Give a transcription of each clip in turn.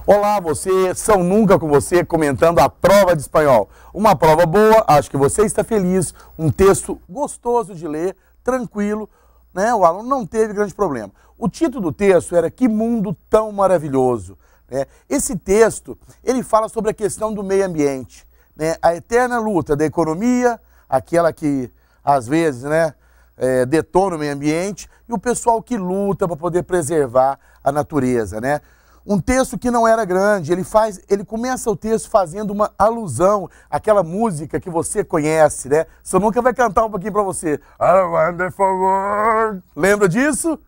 Olá, você, São Nunca com você, comentando a prova de espanhol. Uma prova boa, acho que você está feliz, um texto gostoso de ler, tranquilo, né? O aluno não teve grande problema. O título do texto era Que Mundo Tão Maravilhoso, né? Esse texto, ele fala sobre a questão do meio ambiente, né? A eterna luta da economia, aquela que, às vezes, né, detona o meio ambiente, e o pessoal que luta para poder preservar a natureza, né? Um texto que não era grande, ele começa o texto fazendo uma alusão àquela música que você conhece, né? Você nunca vai cantar um pouquinho para você. A wonderful world. Lembra disso?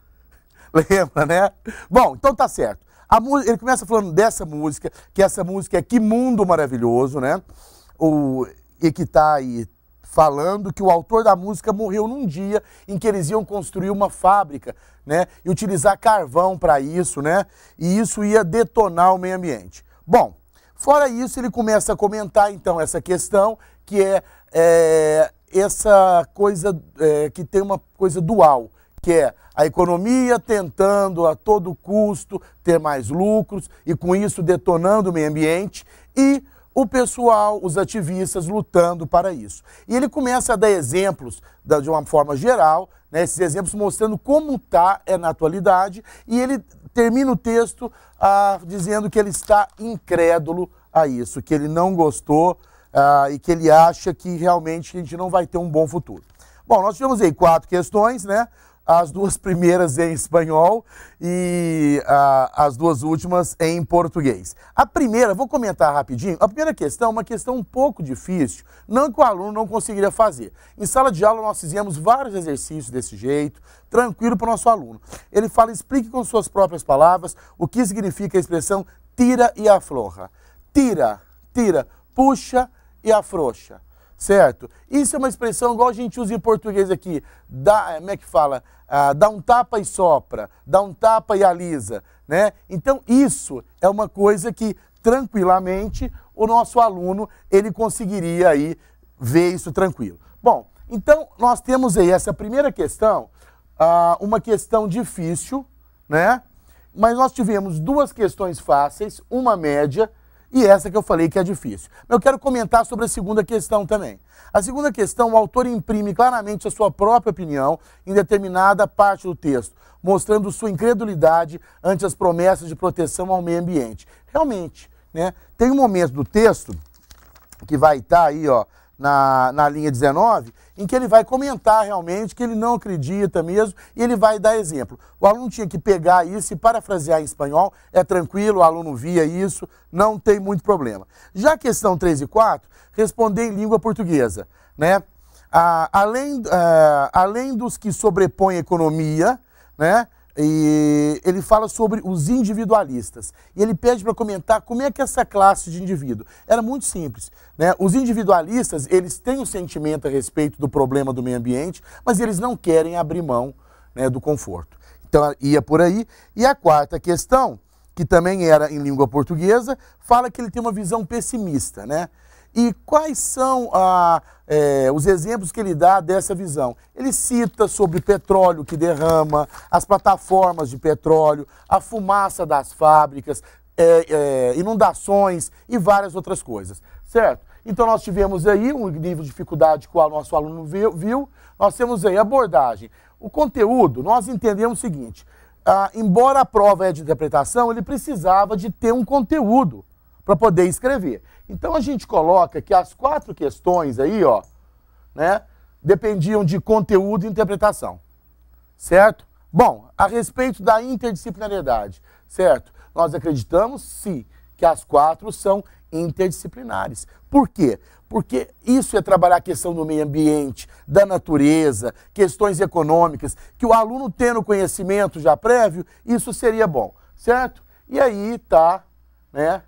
Lembra, né? Bom, então tá certo. Ele começa falando dessa música, que essa música é Que Mundo Maravilhoso, né? E que tá aí falando que o autor da música morreu num dia em que eles iam construir uma fábrica, né, e utilizar carvão para isso, né, e isso ia detonar o meio ambiente. Bom, fora isso, ele começa a comentar, então, essa questão que essa coisa, que tem uma coisa dual, que é a economia tentando a todo custo ter mais lucros e com isso detonando o meio ambiente e o pessoal, os ativistas lutando para isso. E ele começa a dar exemplos de uma forma geral, né, esses exemplos mostrando como está na atualidade, e ele termina o texto dizendo que ele está incrédulo a isso, que ele não gostou e que ele acha que realmente a gente não vai ter um bom futuro. Bom, nós tivemos aí 4 questões, né? As 2 primeiras em espanhol e as 2 últimas em português. A primeira, vou comentar rapidinho, a primeira questão é uma questão um pouco difícil, não que o aluno não conseguiria fazer. Em sala de aula nós fizemos vários exercícios desse jeito, tranquilo para o nosso aluno. Ele fala, explique com suas próprias palavras o que significa a expressão tira e afloja. Tira, puxa e afrouxa. Certo? Isso é uma expressão igual a gente usa em português aqui, como é que fala? Dá um tapa e sopra, dá um tapa e alisa, né? Então isso é uma coisa que tranquilamente o nosso aluno, ele conseguiria aí ver isso tranquilo. Bom, então nós temos aí essa primeira questão, uma questão difícil, né? Mas nós tivemos 2 questões fáceis, uma média, e essa que eu falei que é difícil. Eu quero comentar sobre a segunda questão também. A segunda questão, o autor imprime claramente a sua própria opinião em determinada parte do texto, mostrando sua incredulidade ante as promessas de proteção ao meio ambiente. Realmente, né, tem um momento do texto que vai estar aí, ó, na linha 19, em que ele vai comentar realmente que ele não acredita mesmo e ele vai dar exemplo. O aluno tinha que pegar isso e parafrasear em espanhol, é tranquilo, o aluno via isso, não tem muito problema. Já a questão 3 e 4, responder em língua portuguesa, né? Além dos que sobrepõem a economia, né? E ele fala sobre os individualistas. E ele pede para comentar como é que essa classe de indivíduo. Era muito simples, né? Os individualistas, eles têm um sentimento a respeito do problema do meio ambiente, mas eles não querem abrir mão, né, do conforto. Então ia por aí. E a quarta questão, que também era em língua portuguesa, fala que ele tem uma visão pessimista, né? E quais são os exemplos que ele dá dessa visão? Ele cita sobre petróleo que derrama, as plataformas de petróleo, a fumaça das fábricas, inundações e várias outras coisas, certo? Então nós tivemos aí um nível de dificuldade que o nosso aluno viu, nós temos aí a abordagem. O conteúdo, nós entendemos o seguinte, embora a prova é de interpretação, ele precisava de ter um conteúdo para poder escrever. Então a gente coloca que as 4 questões aí, ó, né, dependiam de conteúdo e interpretação, certo? Bom, a respeito da interdisciplinariedade, certo? Nós acreditamos, sim, que as 4 são interdisciplinares. Por quê? Porque isso é trabalhar a questão do meio ambiente, da natureza, questões econômicas, que o aluno tendo conhecimento já prévio, isso seria bom, certo? E aí tá, né,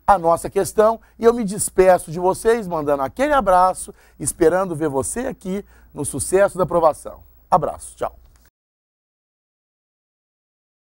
a nossa questão, e eu me despeço de vocês, mandando aquele abraço, esperando ver você aqui no Sucesso da Aprovação. Abraço, tchau.